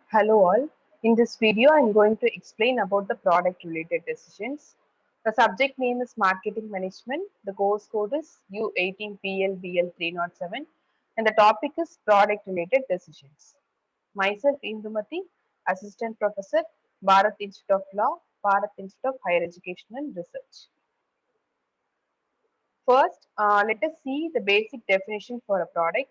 Hello all. In this video, I am going to explain about the product related decisions. The subject name is Marketing Management. The course code is U18PLBL307 and the topic is Product related decisions. Myself Indumati, Assistant Professor, Bharat Institute of Law, Bharat Institute of Higher Education and Research. First, let us see the basic definition for a product.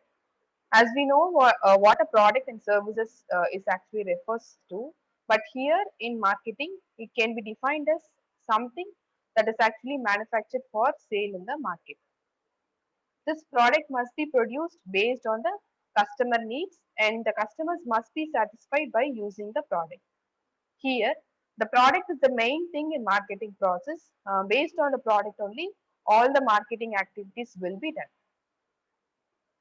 As we know what a product and services is actually refers to, but here in marketing, it can be defined as something that is actually manufactured for sale in the market. This product must be produced based on the customer needs and the customers must be satisfied by using the product. Here, the product is the main thing in marketing process. Based on the product only, all the marketing activities will be done.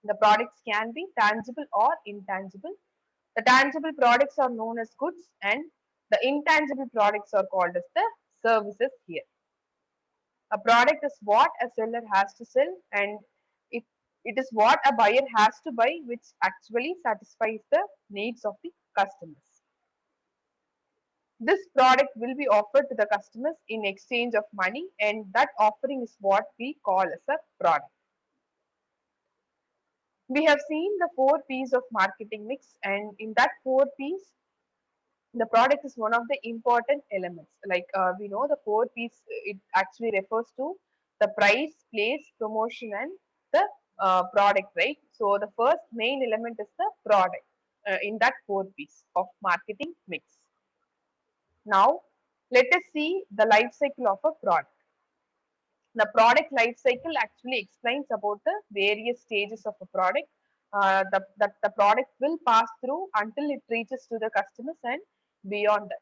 The products can be tangible or intangible. The tangible products are known as goods and the intangible products are called as the services here. A product is what a seller has to sell and it is what a buyer has to buy, which actually satisfies the needs of the customers. This product will be offered to the customers in exchange of money and that offering is what we call as a product. We have seen the 4 P's of marketing mix and in that 4 P's the product is one of the important elements. Like we know the 4 P's, it actually refers to the price, place, promotion, and the product, right? So the first main element is the product in that 4 P's of marketing mix. Now, let us see the life cycle of a product. The product life cycle actually explains about the various stages of a product that the product will pass through until it reaches to the customers and beyond that.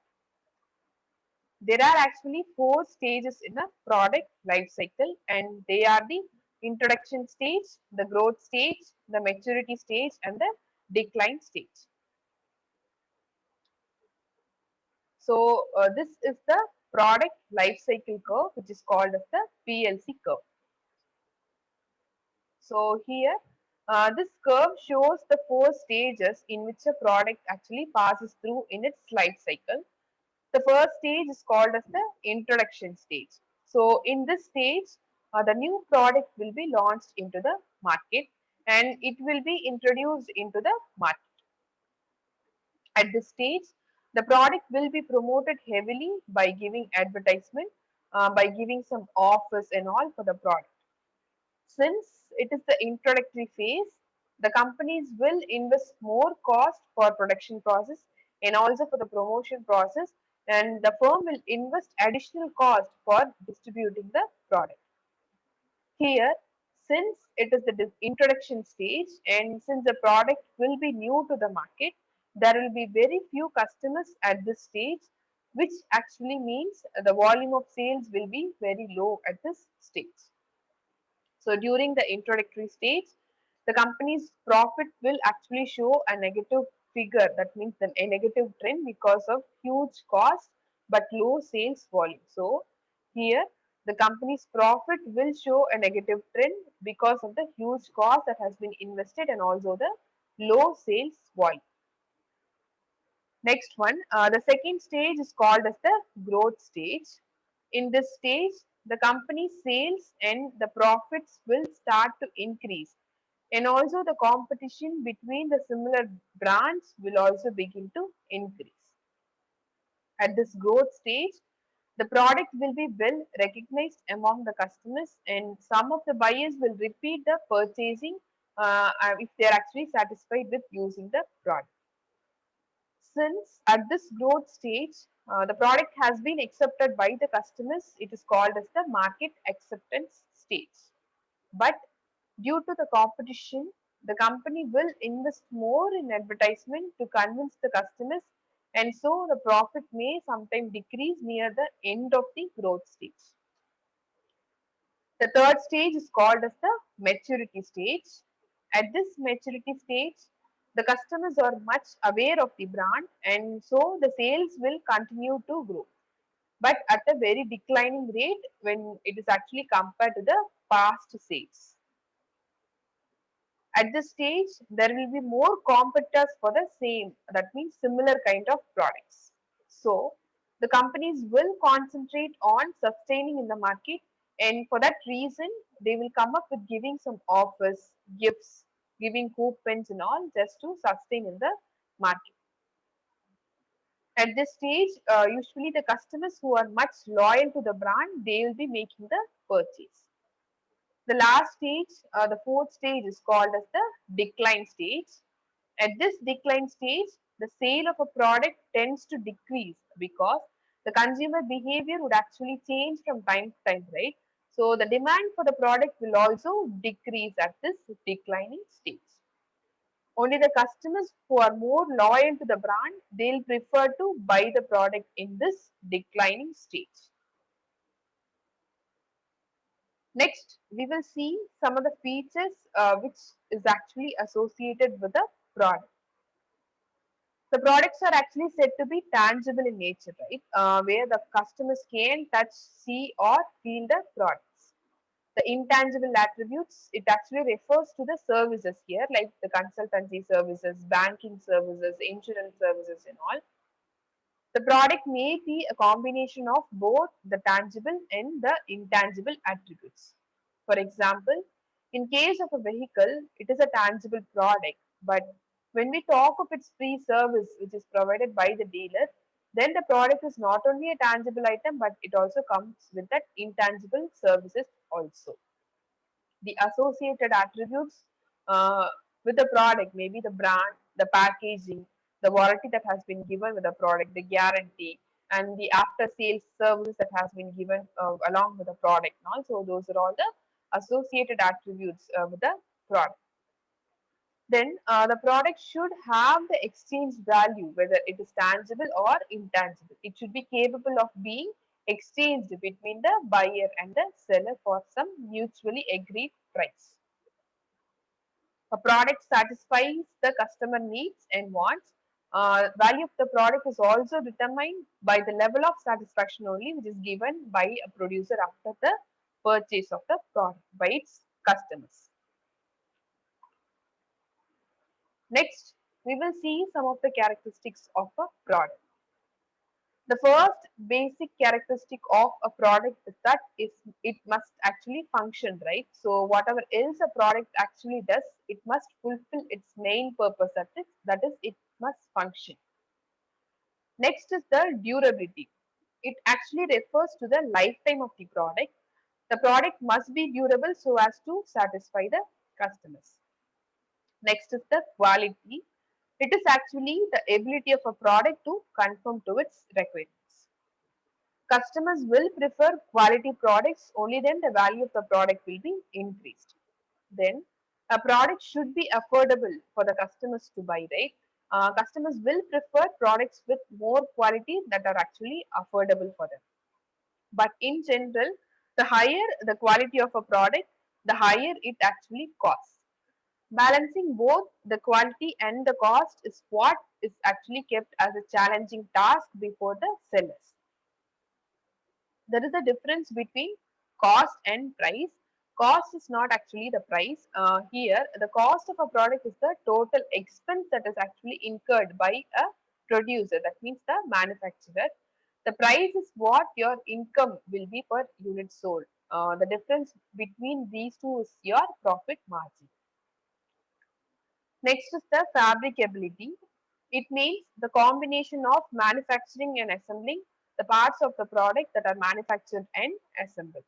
There are actually 4 stages in a product life cycle and they are the introduction stage, the growth stage, the maturity stage and the decline stage. So this is the product life cycle curve which is called as the PLC curve. So here this curve shows the 4 stages in which a product actually passes through in its life cycle. The first stage is called as the introduction stage. So in this stage, the new product will be launched into the market and it will be introduced into the market. At this stage, the product will be promoted heavily by giving advertisement, by giving some offers and all for the product. Since it is the introductory phase, the companies will invest more cost for production process and also for the promotion process and the firm will invest additional cost for distributing the product. Here, since it is the introduction stage and since the product will be new to the market, there will be very few customers at this stage, which actually means the volume of sales will be very low at this stage. So during the introductory stage, the company's profit will actually show a negative figure. That means a negative trend because of huge cost but low sales volume. So here the company's profit will show a negative trend because of the huge cost that has been invested and also the low sales volume. Next one, the second stage is called as the growth stage. In this stage, the company's sales and the profits will start to increase and also the competition between the similar brands will also begin to increase. At this growth stage, the product will be well recognized among the customers and some of the buyers will repeat the purchasing if they are actually satisfied with using the product. Since at this growth stage, the product has been accepted by the customers, it is called as the market acceptance stage. But due to the competition, the company will invest more in advertisement to convince the customers and so the profit may sometimes decrease near the end of the growth stage. The third stage is called as the maturity stage. At this maturity stage, the customers are much aware of the brand and so the sales will continue to grow, but at a very declining rate when it is actually compared to the past sales. At this stage, there will be more competitors for the same, that means similar kind of products. So, the companies will concentrate on sustaining in the market, and for that reason, they will come up with giving some offers, gifts, giving coupons and all just to sustain in the market. At this stage, usually the customers who are much loyal to the brand, they will be making the purchase. The last stage, the fourth stage is called as the decline stage. At this decline stage, the sale of a product tends to decrease because the consumer behavior would actually change from time to time, right? So the demand for the product will also decrease at this declining stage. Only the customers who are more loyal to the brand, they'll prefer to buy the product in this declining stage. Next, we will see some of the features which is actually associated with the product. The products are actually said to be tangible in nature, right? Where the customers can touch, see, or feel the products. The intangible attributes, it actually refers to the services here, like the consultancy services, banking services, insurance services, and all. The product may be a combination of both the tangible and the intangible attributes. For example, in case of a vehicle, it is a tangible product, but when we talk of its free service which is provided by the dealer, then the product is not only a tangible item but it also comes with that intangible services also. The associated attributes uh, with the product, maybe the brand, the packaging, the warranty that has been given with the product, the guarantee, and the after sales service that has been given along with the product. And also, those are all the associated attributes with the product. Then the product should have the exchange value, whether it is tangible or intangible. It should be capable of being exchanged between the buyer and the seller for some mutually agreed price. A product satisfies the customer needs and wants. Value of the product is also determined by the level of satisfaction only, which is given by a producer after the purchase of the product by its customers. Next, we will see some of the characteristics of a product. The first basic characteristic of a product is that it must actually function, right? So whatever else a product actually does, it must fulfill its main purpose, that is it must function. Next is the durability. It actually refers to the lifetime of the product. The product must be durable so as to satisfy the customers. Next is the quality. It is actually the ability of a product to conform to its requirements. Customers will prefer quality products, only then the value of the product will be increased. Then a product should be affordable for the customers to buy, right? Customers will prefer products with more quality that are actually affordable for them. But in general, the higher the quality of a product, the higher it actually costs. Balancing both the quality and the cost is what is actually kept as a challenging task before the sellers. There is a difference between cost and price. Cost is not actually the price. Here, the cost of a product is the total expense that is actually incurred by a producer, that means the manufacturer. The price is what your income will be per unit sold. The difference between these two is your profit margin. Next is the fabricability. It means the combination of manufacturing and assembling the parts of the product that are manufactured and assembled.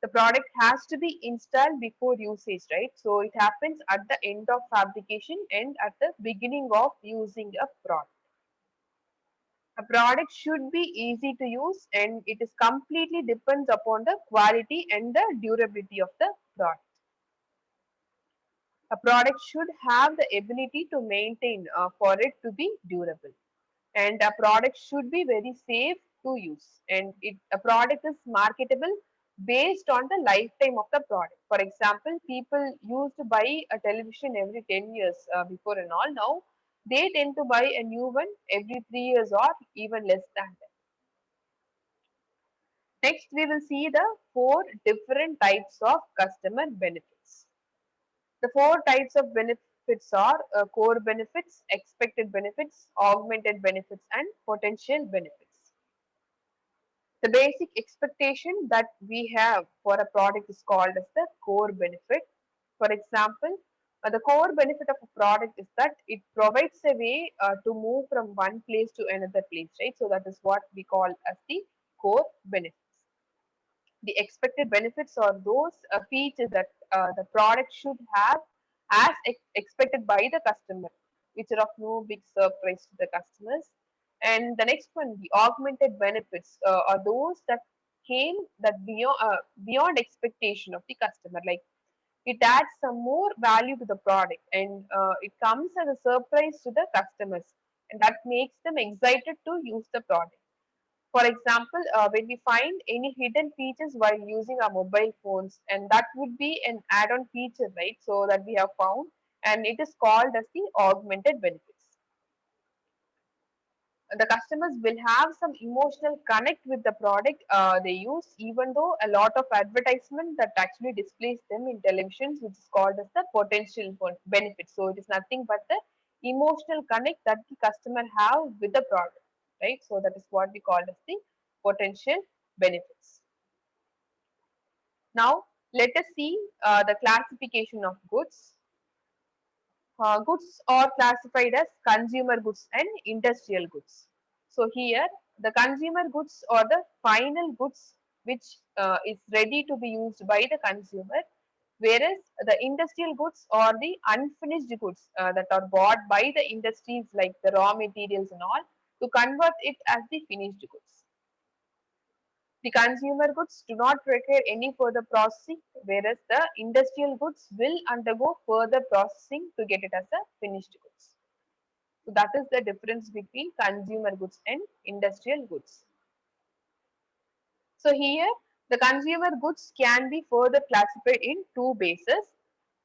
The product has to be installed before usage, right? So it happens at the end of fabrication and at the beginning of using a product. A product should be easy to use and it is completely depends upon the quality and the durability of the product. A product should have the ability to maintain for it to be durable, and a product should be very safe to use, and a product is marketable based on the lifetime of the product. For example, people used to buy a television every 10 years before and all. Now they tend to buy a new one every 3 years or even less than that. Next, we will see the four different types of customer benefits. The four types of benefits are core benefits, expected benefits, augmented benefits, and potential benefits. The basic expectation that we have for a product is called as the core benefit. For example, the core benefit of a product is that it provides a way to move from one place to another place, right? So that is what we call as the core benefits. The expected benefits are those features that the product should have as expected by the customer, which are of no big surprise to the customers. And the next one, the augmented benefits, are those that came that beyond expectation of the customer. Like it adds some more value to the product, and it comes as a surprise to the customers, and that makes them excited to use the product. For example, when we find any hidden features while using our mobile phones, and that would be an add-on feature, right? So that we have found, and it is called as the augmented benefits. The customers will have some emotional connect with the product they use, even though a lot of advertisement that actually displays them in televisions, which is called as the potential benefit. So it is nothing but the emotional connect that the customer have with the product, right? So that is what we call as the potential benefits. Now let us see the classification of goods. Goods are classified as consumer goods and industrial goods. So here the consumer goods are the final goods which is ready to be used by the consumer, whereas the industrial goods are the unfinished goods that are bought by the industries like the raw materials and all to convert it as the finished goods. The consumer goods do not require any further processing, whereas the industrial goods will undergo further processing to get it as a finished goods. So that is the difference between consumer goods and industrial goods. So here the consumer goods can be further classified in two bases.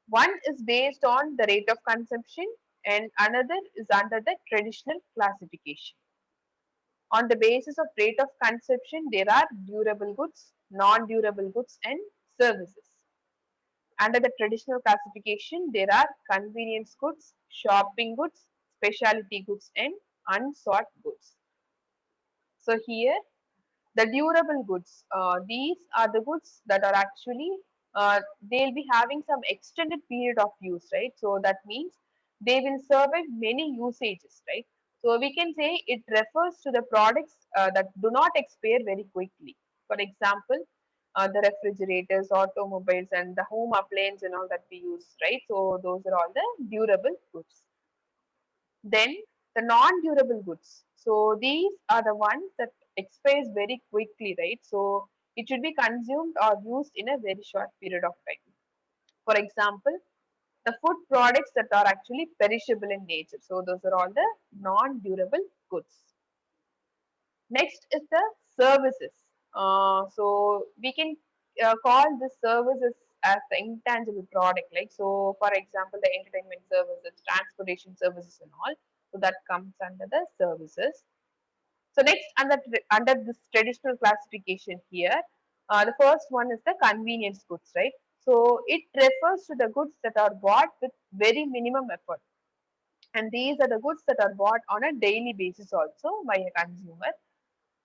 One is based on the rate of consumption and another is under the traditional classification. On the basis of rate of consumption, there are durable goods, non-durable goods, and services. Under the traditional classification, there are convenience goods, shopping goods, specialty goods, and unsought goods. So here, the durable goods, these are the goods that are actually they'll be having some extended period of use, right? So that means they will survive many usages, right? So we can say it refers to the products that do not expire very quickly. For example, the refrigerators, automobiles, and the home appliance and all that we use, right? So those are all the durable goods. Then the non-durable goods. So these are the ones that expires very quickly, right? So it should be consumed or used in a very short period of time. For example, the food products that are actually perishable in nature. So those are all the non-durable goods. Next is the services. So we can call the services as the intangible product. Like so, for example, the entertainment services, transportation services, and all. So that comes under the services. So next, under this traditional classification here, the first one is the convenience goods, right? So it refers to the goods that are bought with very minimum effort, and these are the goods that are bought on a daily basis also by a consumer.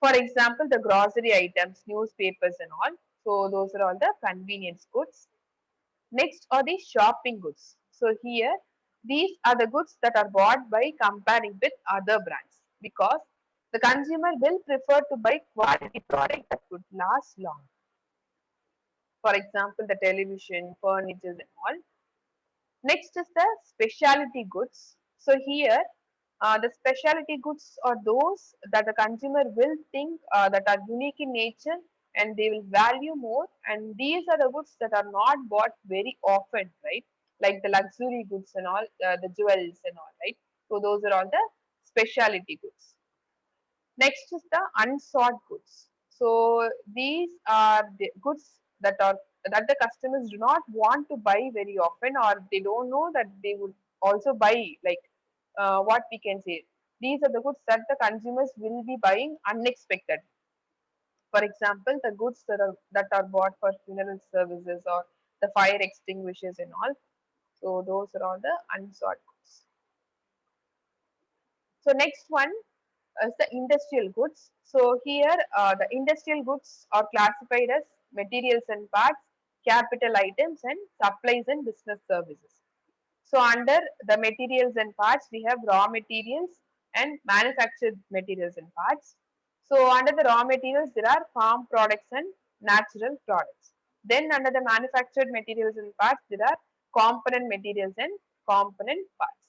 For example, the grocery items, newspapers and all. So those are all the convenience goods. Next are the shopping goods. So here, these are the goods that are bought by comparing with other brands because the consumer will prefer to buy quality product that would last long. For example, the television, furniture and all. Next is the specialty goods. So here, the specialty goods are those that the consumer will think that are unique in nature and they will value more. And these are the goods that are not bought very often, right? Like the luxury goods and all, the jewels and all, right? So those are all the specialty goods. Next is the unsought goods. So these are the goods that the customers do not want to buy very often, or they don't know that they would also buy. Like what we can say, these are the goods that the consumers will be buying unexpected. For example, the goods that are bought for funeral services or the fire extinguishers and all. So those are all the unsought goods. So next one is the industrial goods. So here the industrial goods are classified as materials and parts, capital items, and supplies and business services. So under the materials and parts, we have raw materials and manufactured materials and parts. So under the raw materials, there are farm products and natural products. Then under the manufactured materials and parts, there are component materials and component parts.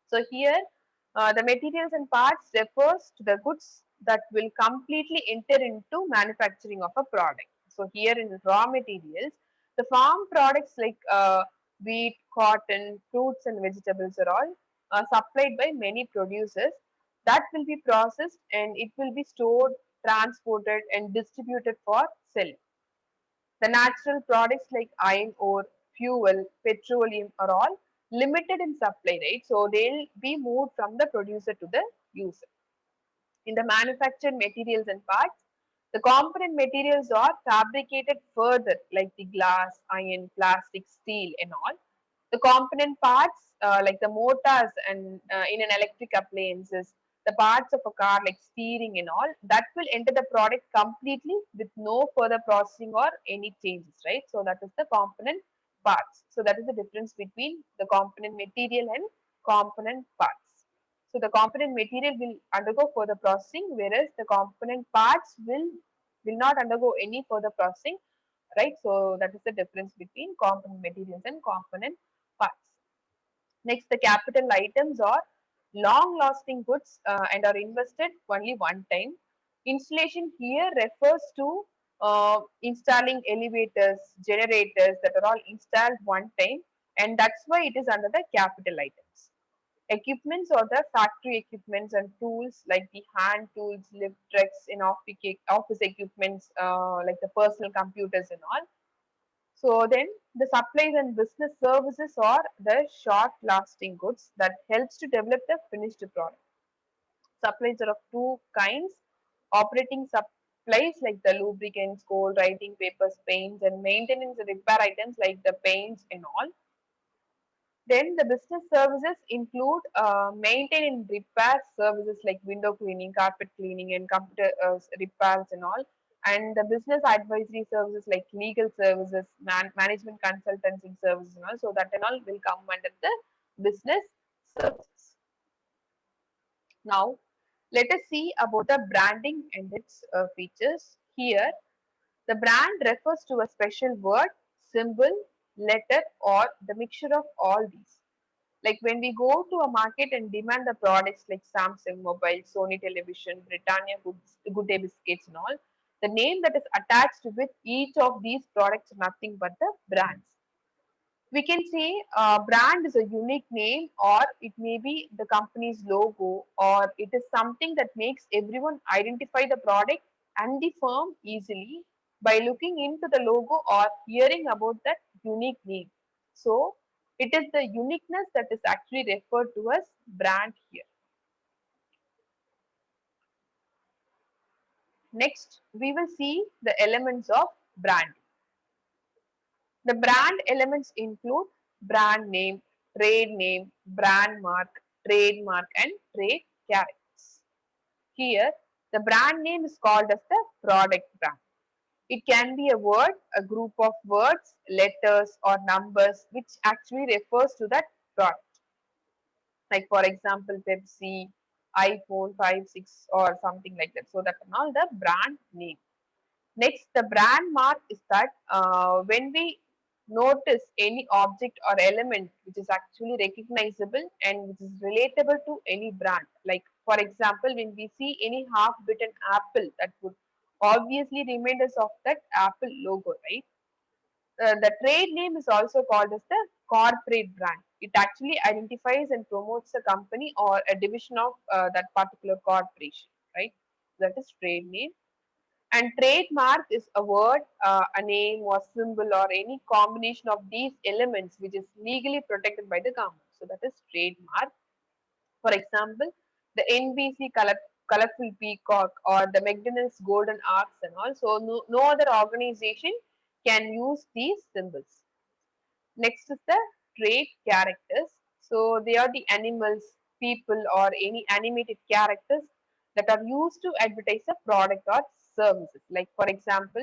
So here, the materials and parts refers to the goods that will completely enter into manufacturing of a product. So here in raw materials, the farm products like wheat, cotton, fruits and vegetables are all supplied by many producers that will be processed and it will be stored, transported and distributed for selling. The natural products like iron ore, fuel, petroleum are all limited in supply, right? So they'll be moved from the producer to the user. In the manufactured materials and parts, the component materials are fabricated further, like the glass, iron, plastic, steel, and all. The component parts, like the motors and in an electric appliances, the parts of a car, like steering and all, that will enter the product completely with no further processing or any changes, right? So that is the component parts. So that is the difference between the component material and component parts. So the component material will undergo further processing, whereas the component parts will not undergo any further processing, right? So that is the difference between component materials and component parts. Next, the capital items are long-lasting goods and are invested only one time. Installation here refers to installing elevators, generators that are all installed one time, and that's why it is under the capital items. Equipments or the factory equipments and tools like the hand tools, lift trucks, and office equipments like the personal computers and all. So then the supplies and business services are the short lasting goods that helps to develop the finished product. Supplies are of two kinds: operating supplies like the lubricants, coal, writing papers, paints, and maintenance and repair items like the paints and all. Then the business services include maintain and repair services like window cleaning, carpet cleaning, and computer repairs and all. And the business advisory services like legal services, management consultancy services and all. So that and all will come under the business services. Now, let us see about the branding and its features. Here, the brand refers to a special word, symbol, letter, or the mixture of all these. Like when we go to a market and demand the products like Samsung Mobile, Sony Television, Britannia Good Day Biscuits and all, the name that is attached with each of these products are nothing but the brands. We can say brand is a unique name or it may be the company's logo or it is something that makes everyone identify the product and the firm easily by looking into the logo or hearing about that unique name. So it is the uniqueness that is actually referred to as brand here. Next, we will see the elements of brand. The brand elements include brand name, trade name, brand mark, trademark, and trade characters. Here, the brand name is called as the product brand. It can be a word, a group of words, letters, or numbers which actually refers to that product. Like for example, Pepsi, iPhone 5, 6, or something like that. So that's all the brand name. Next, the brand mark is that when we notice any object or element which is actually recognizable and which is relatable to any brand. Like for example, when we see any half-bitten apple, that would obviously remind us of that Apple logo, right? The trade name is also called as the corporate brand. It actually identifies and promotes a company or a division of that particular corporation, right? That is trade name. And trademark is a word, a name or symbol or any combination of these elements which is legally protected by the government. So that is trademark. For example, the NBC colorful peacock or the McDonald's golden arcs and all. So no other organization can use these symbols. Next is the trait characters. So they are the animals, people, or any animated characters that are used to advertise a product or services. Like for example,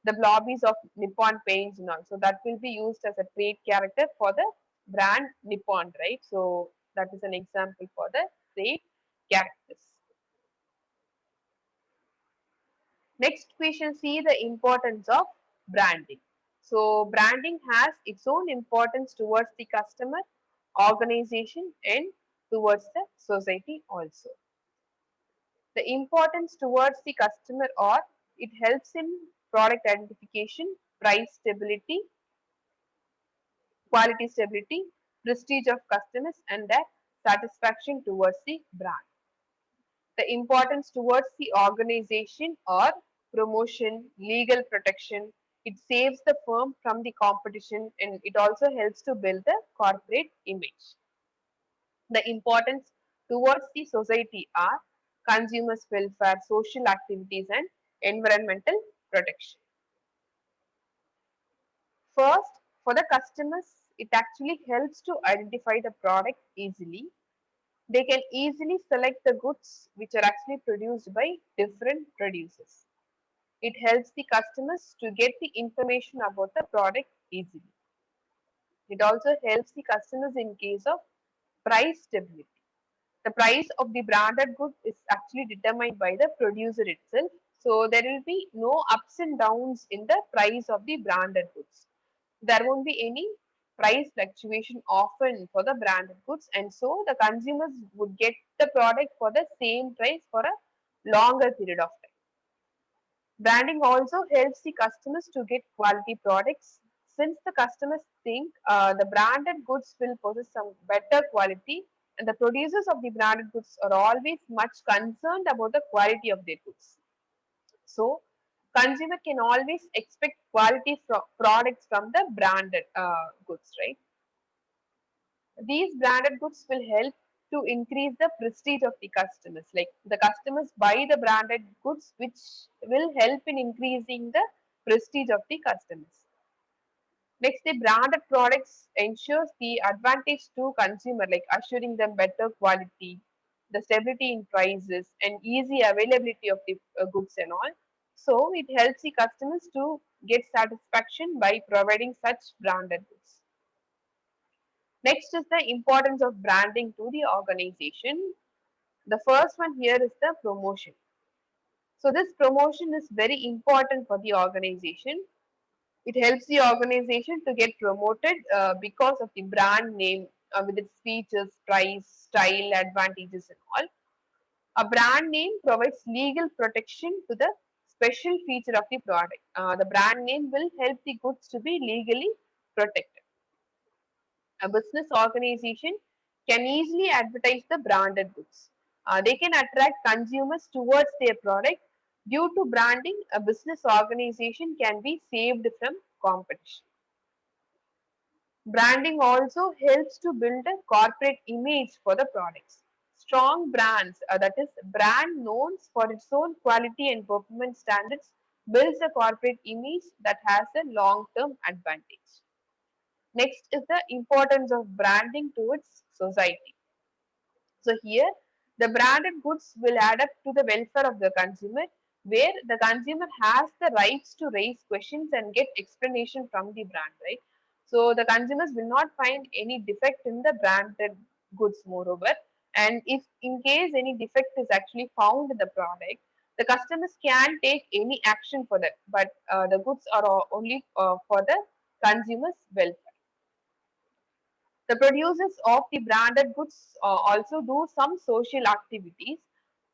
the blobbies of Nippon Paints and all. So that will be used as a trait character for the brand Nippon, right? So that is an example for the trait characters. Next, we shall see the importance of branding. So, branding has its own importance towards the customer, organization, and towards the society also. The importance towards the customer or it helps in product identification, price stability, quality stability, prestige of customers, and their satisfaction towards the brand. The importance towards the organization or promotion, legal protection. It saves the firm from the competition and it also helps to build the corporate image. The importance towards the society are consumers' welfare, social activities, and environmental protection. First, for the customers, it actually helps to identify the product easily. They can easily select the goods which are actually produced by different producers. It helps the customers to get the information about the product easily. It also helps the customers in case of price stability. The price of the branded good is actually determined by the producer itself. So there will be no ups and downs in the price of the branded goods. There won't be any price fluctuation often for the branded goods, and so the consumers would get the product for the same price for a longer period of time. Branding also helps the customers to get quality products since the customers think the branded goods will possess some better quality, and the producers of the branded goods are always much concerned about the quality of their goods. So, consumer can always expect quality products from the branded goods, right? These branded goods will help to increase the prestige of the customers. Like the customers buy the branded goods, which will help in increasing the prestige of the customers. Next, the branded products ensures the advantage to consumer, like assuring them better quality, the stability in prices, and easy availability of the goods and all. So, it helps the customers to get satisfaction by providing such branded goods. Next is the importance of branding to the organization. The first one here is the promotion. So, this promotion is very important for the organization. It helps the organization to get promoted because of the brand name with its features, price, style, advantages, and all. A brand name provides legal protection to the special feature of the product. The brand name will help the goods to be legally protected. A business organization can easily advertise the branded goods. They can attract consumers towards their product. Due to branding, a business organization can be saved from competition. Branding also helps to build a corporate image for the products. Strong brands, that is, brand known for its own quality and performance standards, builds a corporate image that has a long-term advantage. Next is the importance of branding towards society. So here, the branded goods will add up to the welfare of the consumer, where the consumer has the rights to raise questions and get explanation from the brand, right? So the consumers will not find any defect in the branded goods, moreover. And if in case any defect is actually found in the product, the customers can take any action for that. But the goods are only for the consumers' welfare. The producers of the branded goods also do some social activities.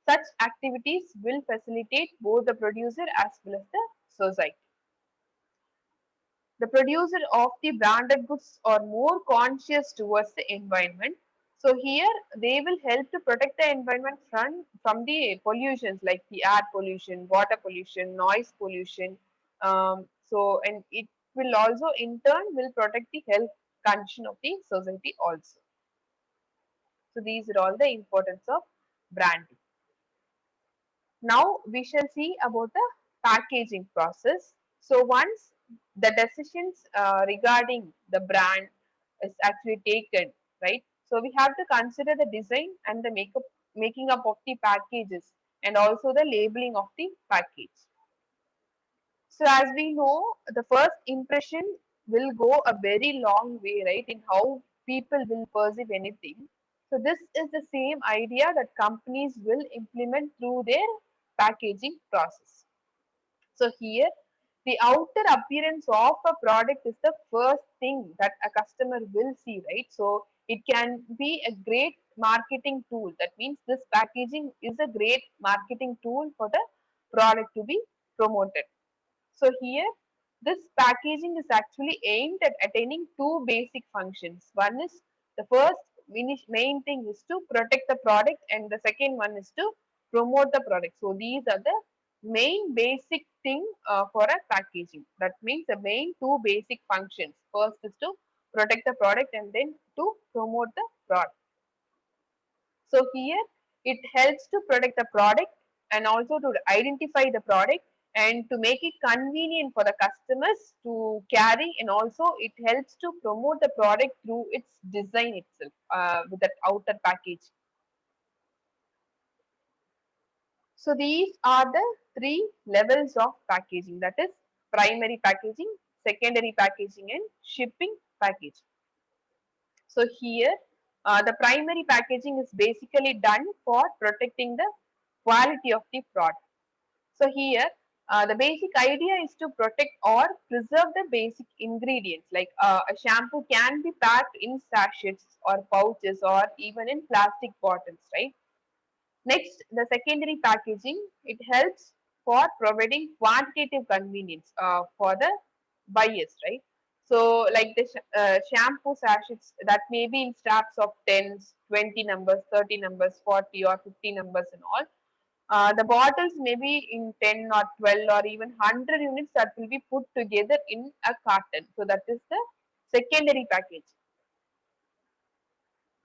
Such activities will facilitate both the producer as well as the society. The producer of the branded goods are more conscious towards the environment. So here they will help to protect the environment from the pollutions like the air pollution, water pollution, noise pollution. And it will also in turn will protect the health condition of the society also. So these are all the importance of branding. Now we shall see about the packaging process. So once the decisions regarding the brand is actually taken, right? So we have to consider the design and the making up of the packages and also the labeling of the package. So as we know, the first impression will go a very long way, right, in how people will perceive anything. So this is the same idea that companies will implement through their packaging process. So here, the outer appearance of a product is the first thing that a customer will see, right? So it can be a great marketing tool. That means this packaging is a great marketing tool for the product to be promoted. So here, this packaging is actually aimed at attaining two basic functions. One is the first main thing is to protect the product, and the second one is to promote the product. So these are the main basic thing for a packaging. That means the main two basic functions. First is to protect the product, and then to promote the product. So here it helps to protect the product and also to identify the product and to make it convenient for the customers to carry, and also it helps to promote the product through its design itself with that outer package. So these are the three levels of packaging, that is primary packaging, secondary packaging and shipping packaging. So here, the primary packaging is basically done for protecting the quality of the product. So here, the basic idea is to protect or preserve the basic ingredients. Like a shampoo can be packed in sachets or pouches or even in plastic bottles, right? Next, the secondary packaging, it helps for providing quantitative convenience for the buyers, right? So, like the shampoo sachets that may be in stacks of 10s, 20 numbers, 30 numbers, 40 or 50 numbers and all. The bottles may be in 10 or 12 or even 100 units that will be put together in a carton. So, that is the secondary package.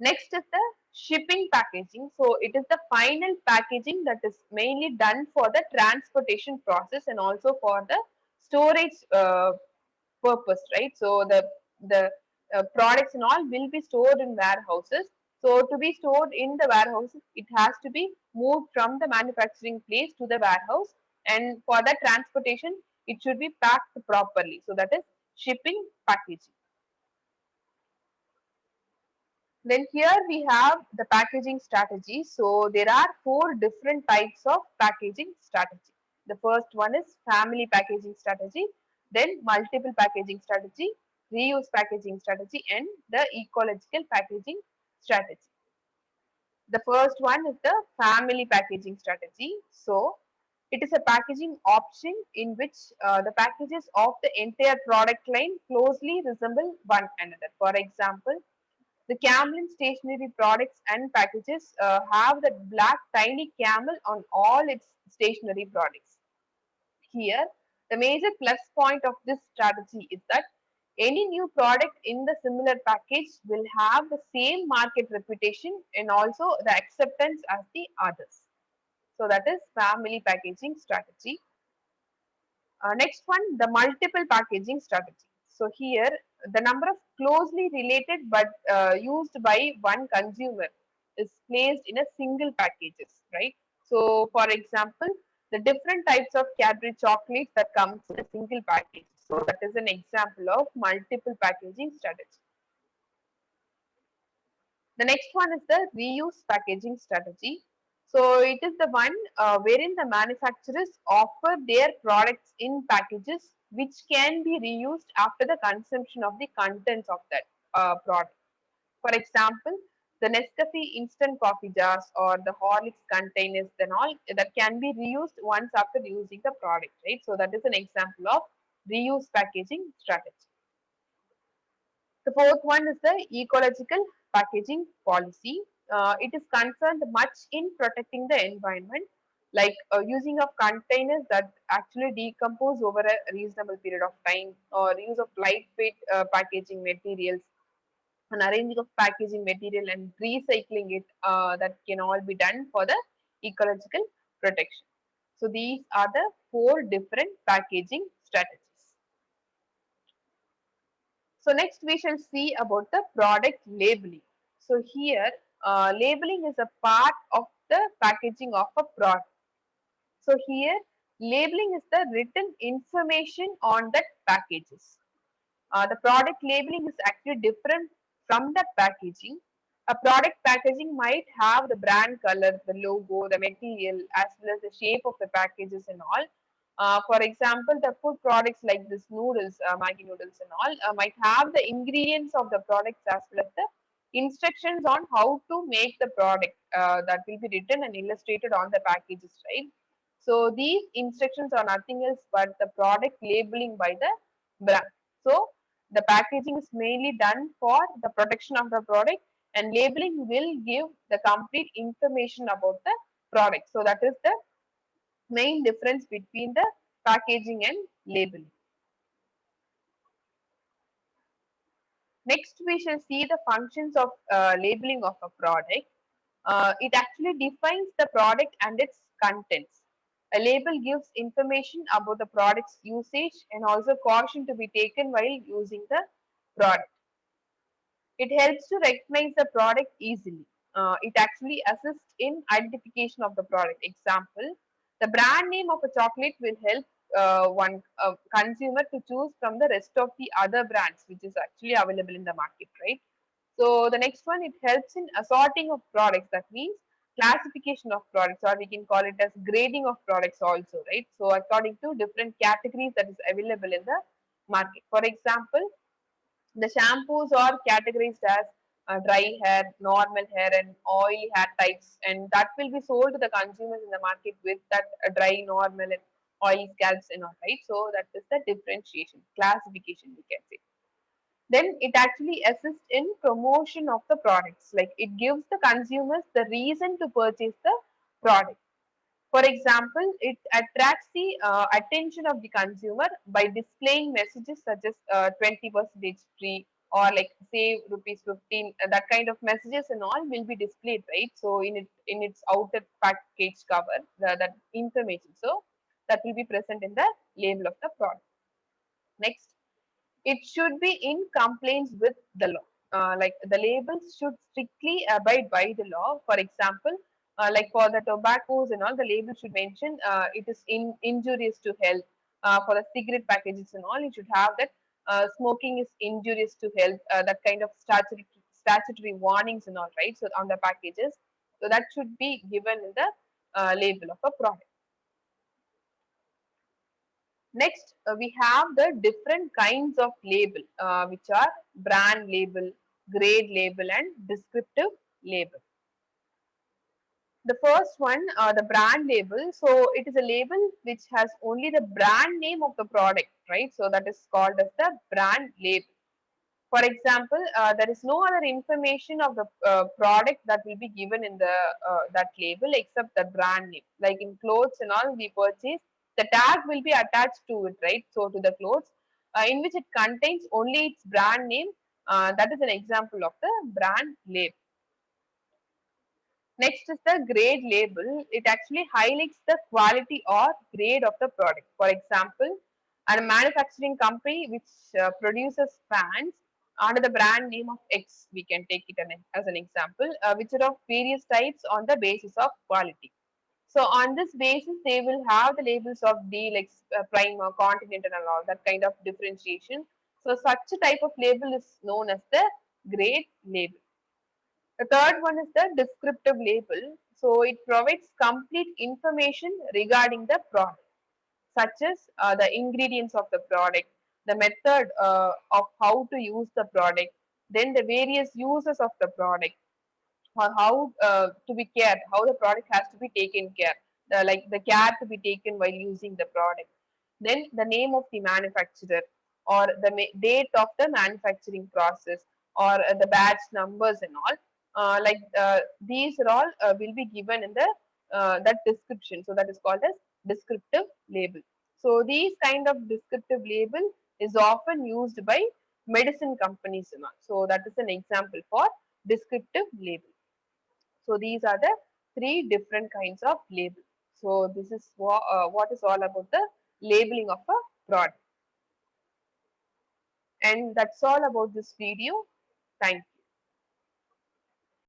Next is the shipping packaging. So it is the final packaging that is mainly done for the transportation process and also for the storage purpose, right? So the products and all will be stored in warehouses. So to be stored in the warehouses, it has to be moved from the manufacturing place to the warehouse, and for the transportation, it should be packed properly. So that is shipping packaging. Then here we have the packaging strategy. So there are four different types of packaging strategy. The first one is family packaging strategy, then multiple packaging strategy, reuse packaging strategy, and the ecological packaging strategy. The first one is the family packaging strategy. So it is a packaging option in which the packages of the entire product line closely resemble one another. For example, the Camlin stationery products and packages have that black tiny camel on all its stationery products. Here, the major plus point of this strategy is that any new product in the similar package will have the same market reputation and also the acceptance as the others. So that is family packaging strategy. Next one, the multiple packaging strategy. So here, the number of closely related but used by one consumer is placed in a single packages, right? So, for example, the different types of Cadbury chocolates that comes in a single package. So that is an example of multiple packaging strategy. The next one is the reuse packaging strategy. So it is the one wherein the manufacturers offer their products in packages which can be reused after the consumption of the contents of that product. For example, the Nescafe instant coffee jars or the Horlicks containers and all that can be reused once after using the product, right? So that is an example of reuse packaging strategy. The fourth one is the ecological packaging policy. It is concerned much in protecting the environment, like using of containers that actually decompose over a reasonable period of time, or use of lightweight packaging materials, and arranging of packaging material and recycling it, that can all be done for the ecological protection. So these are the four different packaging strategies. So next we shall see about the product labeling. So here labeling is a part of the packaging of a product. So here labeling is the written information on that packages. The product labeling is actually different from the packaging. A product packaging might have the brand color, the logo, the material, as well as the shape of the packages and all. For example, the food products like this noodles, Maggi noodles and all, might have the ingredients of the products as well as the instructions on how to make the product that will be written and illustrated on the packages, right? So these instructions are nothing else but the product labeling by the brand. So the packaging is mainly done for the protection of the product, and labeling will give the complete information about the product. So that is the main difference between the packaging and labeling. Next, we shall see the functions of labeling of a product. It actually defines the product and its contents. A label gives information about the product's usage and also caution to be taken while using the product. It helps to recognize the product easily. It actually assists in identification of the product. Example, the brand name of a chocolate will help one consumer to choose from the rest of the other brands which is actually available in the market, right? So the next one, it helps in assorting of products. That means classification of products, or we can call it as grading of products also, right? So according to different categories that is available in the market. For example, the shampoos are categorized as dry hair, normal hair, and oily hair types, and that will be sold to the consumers in the market with that dry, normal, and oily scalps and all, right? So that is the differentiation, classification, we can say. Then it actually assists in promotion of the products, like it gives the consumers the reason to purchase the product. For example, it attracts the attention of the consumer by displaying messages such as 20% free, or like save rupees 15. That kind of messages and all will be displayed, right? So in its outer package cover, that information. So that will be present in the label of the product. Next, it should be in compliance with the law. Like the labels should strictly abide by the law. For example, like for the tobaccos and all, the label should mention it is injurious to health. For the cigarette packages and all, it should have that smoking is injurious to health. That kind of statutory warnings and all, right? So on the packages, so that should be given in the label of a product. Next, we have the different kinds of label, which are brand label, grade label, and descriptive label. The first one, the brand label. So it is a label which has only the brand name of the product, right? So that is called as the brand label. For example, there is no other information of the product that will be given in the that label except the brand name. Like in clothes and all, we purchase, the tag will be attached to it, right? So to the clothes, in which it contains only its brand name. That is an example of the brand label. Next is the grade label. It actually highlights the quality or grade of the product. For example, a manufacturing company which produces fans under the brand name of X, we can take it as an example, which are of various types on the basis of quality. So on this basis, they will have the labels of D, like Primer, Continental, and all that kind of differentiation. So such a type of label is known as the grade label. The third one is the descriptive label. So it provides complete information regarding the product, such as the ingredients of the product, the method of how to use the product, then the various uses of the product, or how to be cared, how the product has to be taken care, like the care to be taken while using the product. Then the name of the manufacturer, or the date of the manufacturing process, or the batch numbers and all. These are all will be given in the that description. So that is called as descriptive label. So these kind of descriptive label is often used by medicine companies and all. So that is an example for descriptive label. So these are the three different kinds of label. So this is what is all about the labeling of a product. And that's all about this video. Thank you.